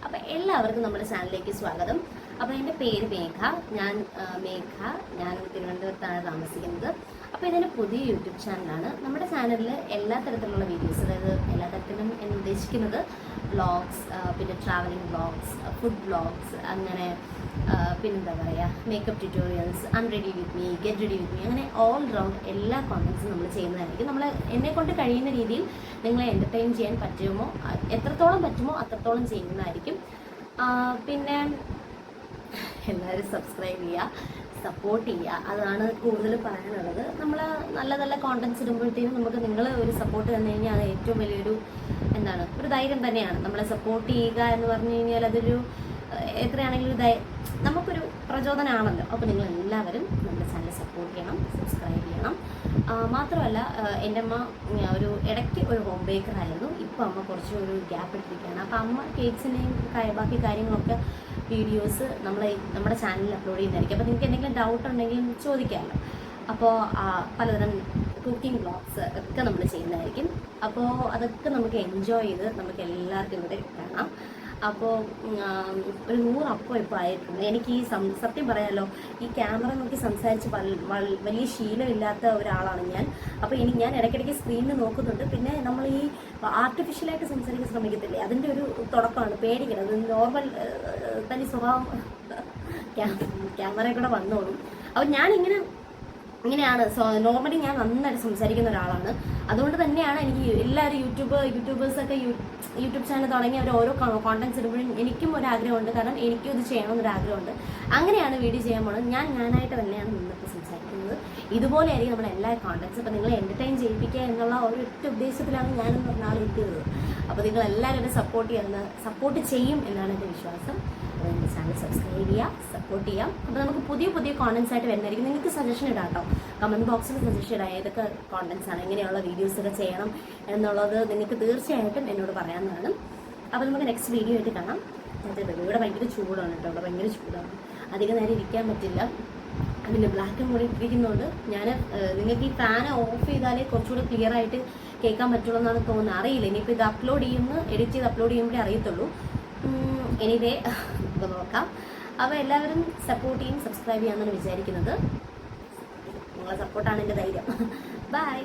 അപ്പോൾ എല്ലാവർക്കും നമ്മുടെ ചാനലിലേക്ക് സ്വാഗതം. അപ്പോൾ എൻ്റെ പേര് മേഘ. ഞാൻ തിരുവനന്തപുരത്താണ് താമസിക്കുന്നത്. അപ്പോൾ ഇതിൻ്റെ പുതിയ യൂട്യൂബ് ചാനലാണ്. നമ്മുടെ ചാനലിൽ എല്ലാ തരത്തിലുള്ള വീഡിയോസ്, അതായത് എല്ലാ തരത്തിലും എന്ന് ഉദ്ദേശിക്കുന്നത് വ്ളോഗ്സ്, പിന്നെ ട്രാവലിംഗ് വ്ളോഗ്സ്, ഫുഡ് വ്ളോഗ്സ്, അങ്ങനെ പിന്നെന്താ പറയുക, makeup tutorials, unready with me, get ready with me, അങ്ങനെ ഓൾ റൗണ്ട് എല്ലാ കോണ്ടൻസും നമ്മൾ ചെയ്യുന്നതായിരിക്കും. നമ്മൾ എന്നെക്കൊണ്ട് കഴിയുന്ന രീതിയിൽ നിങ്ങളെ എൻ്റർടൈൻ ചെയ്യാൻ പറ്റുമോ, എത്രത്തോളം പറ്റുമോ അത്രത്തോളം ചെയ്യുന്നതായിരിക്കും. പിന്നെ എല്ലാവരും സബ്സ്ക്രൈബ് ചെയ്യുക, സപ്പോർട്ട് ചെയ്യുക, അതാണ് കൂടുതൽ പറയാനുള്ളത്. നമ്മൾ നല്ല നല്ല കോണ്ടൻസ് ഇടുമ്പോഴത്തേനും നമുക്ക് നിങ്ങൾ ഒരു സപ്പോർട്ട് തന്നു കഴിഞ്ഞാൽ അത് ഏറ്റവും വലിയൊരു ഒരു ധൈര്യം തന്നെയാണ്. നമ്മളെ സപ്പോർട്ട് ചെയ്യുക എന്ന് പറഞ്ഞു കഴിഞ്ഞാൽ അതൊരു എത്രയാണെങ്കിലും നമുക്കൊരു പ്രചോദനമാണല്ലോ. അപ്പോൾ നിങ്ങൾ എല്ലാവരും നമ്മുടെ ചാനൽ സപ്പോർട്ട് ചെയ്യണം, സബ്സ്ക്രൈബ് ചെയ്യണം. മാത്രമല്ല എൻ്റെ അമ്മ ഇടയ്ക്ക് ഒരു ഹോം ബേക്കറായിരുന്നു. ഇപ്പോൾ അമ്മ കുറച്ച് ഒരു ഗ്യാപ്പ് ഇട്ടിരിക്കുകയാണ്. അപ്പോൾ അമ്മ കേക്ക്സിൻ്റെയും ബാക്കി കാര്യങ്ങളൊക്കെ വീഡിയോസ് നമ്മുടെ ചാനലിൽ അപ്ലോഡ് ചെയ്യുന്നതായിരിക്കും. അപ്പോൾ നിങ്ങൾക്ക് എന്തെങ്കിലും ഡൗട്ട് ഉണ്ടെങ്കിലും ചോദിക്കാമല്ലോ. അപ്പോൾ പലതരം കുക്കിംഗ് വ്ളോഗ്സ് ഒക്കെ നമ്മൾ ചെയ്യുന്നതായിരിക്കും. അപ്പോൾ അതൊക്കെ നമുക്ക് എൻജോയ് ചെയ്ത് നമുക്ക് എല്ലാവർക്കും ഇവിടെ കാണാം. അപ്പോൾ ഒരു 100 അപ്പം ഇപ്പോൾ ആയിട്ടുണ്ട്. എനിക്ക് ഈ സത്യം പറയാമല്ലോ, ഈ ക്യാമറ നോക്കി സംസാരിച്ച് വലിയ ശീലമില്ലാത്ത ഒരാളാണ് ഞാൻ. അപ്പോൾ ഞാൻ ഇടയ്ക്കിടയ്ക്ക് സ്ക്രീനിൽ നോക്കുന്നുണ്ട്. പിന്നെ നമ്മൾ ഈ ആർട്ടിഫിഷ്യലായിട്ട് സംസാരിക്കാൻ ശ്രമിക്കത്തില്ലേ, അതിൻ്റെ ഒരു തുടക്കമാണ് പേടിക്കണം. അത് നോർമൽ തനി സ്വഭാവം ക്യാമറയിൽ കൂടെ വന്നോളും. അപ്പോൾ ഇങ്ങനെയാണ് നോർമലി ഞാൻ നന്നായിട്ട് സംസാരിക്കുന്ന ഒരാളാണ്. അതുകൊണ്ട് തന്നെയാണ് എനിക്ക് എല്ലാവരും യൂട്യൂബേഴ്സൊക്കെ യൂട്യൂബ് ചാനൽ തുടങ്ങി അവർ ഓരോ കോണ്ടൻറ്റ്സ് ഇടുമ്പോഴും എനിക്കും ഒരാഗ്രഹമുണ്ട്. കാരണം എനിക്കും ഇത് ചെയ്യണമെന്നൊരാഗ്രഹമുണ്ട്. അങ്ങനെയാണ് വീഡിയോ ചെയ്യാൻ പോകുന്നത്. ഞാനായിട്ട് തന്നെയാണ് നിന്നിട്ട് സംസാരിക്കുന്നത്. ഇതുപോലെയായിരിക്കും നമ്മുടെ എല്ലാ കോണ്ടൻറ്റ്സ്. അപ്പോൾ നിങ്ങളെ എൻ്റർടൈൻ ചെയ്യിപ്പിക്കുക എന്നുള്ള ഒരൊറ്റ ഉദ്ദേശത്തിലാണ് ഞാനെന്ന് പറഞ്ഞാൽ എത്തിയത്. അപ്പോൾ നിങ്ങൾ എല്ലാവരും സപ്പോർട്ട് ചെയ്യും എന്നാണ് എൻ്റെ വിശ്വാസം. അപ്പോൾ എൻ്റെ ചാനൽ സബ്സ്ക്രൈബ് ചെയ്യുക, സപ്പോർട്ട് ചെയ്യാം. അപ്പോൾ നമുക്ക് പുതിയ കോണ്ടൻറ്റ്സ് ആയിട്ട് വരുന്നതായിരിക്കും. നിങ്ങൾക്ക് സജഷൻ ഇടാം കേട്ടോ, കമൻറ്റ് ബോക്സിൽ സജഷൻ ഇടാം. ഏതൊക്കെ കോണ്ടൻറ്റ്സ് ആണ്, എങ്ങനെയുള്ള വീഡിയോസൊക്കെ ചെയ്യണം എന്നുള്ളത് നിങ്ങൾക്ക് തീർച്ചയായിട്ടും എന്നോട് പറയാവുന്നതാണ്. അപ്പോൾ നമുക്ക് നെക്സ്റ്റ് വീഡിയോ ആയിട്ട് കാണാം. ഇവിടെ ഭയങ്കര ചൂടാണ് കേട്ടോ, ഇവിടെ ഭയങ്കര ചൂടാണ്. അധികം നേരം ഇരിക്കാൻ പറ്റില്ല. അതിൻ്റെ ബ്ലാക്ക് കൂടി ഇട്ടിരിക്കുന്നതുകൊണ്ട് നിങ്ങൾക്ക് ഈ ഫാൻ ഓഫ് ചെയ്താലേ കുറച്ചുകൂടി ക്ലിയർ ആയിട്ട് കേൾക്കാൻ പറ്റുള്ളൂ എന്നാണ് തോന്നുന്നത്. അറിയില്ല, ഇനിയിപ്പോൾ ഇത് എഡിറ്റ് ചെയ്ത് അപ്ലോഡ് ചെയ്യുമ്പോഴേ അറിയത്തുള്ളൂ. എനിവേ ഇപ്പോൾ നോക്കാം. അപ്പോൾ എല്ലാവരും സപ്പോർട്ട് ചെയ്യും, സബ്സ്ക്രൈബ് ചെയ്യാമെന്നാണ് വിചാരിക്കുന്നത്. നിങ്ങളെ സപ്പോർട്ടാണ് എൻ്റെ ധൈര്യം. ബൈ.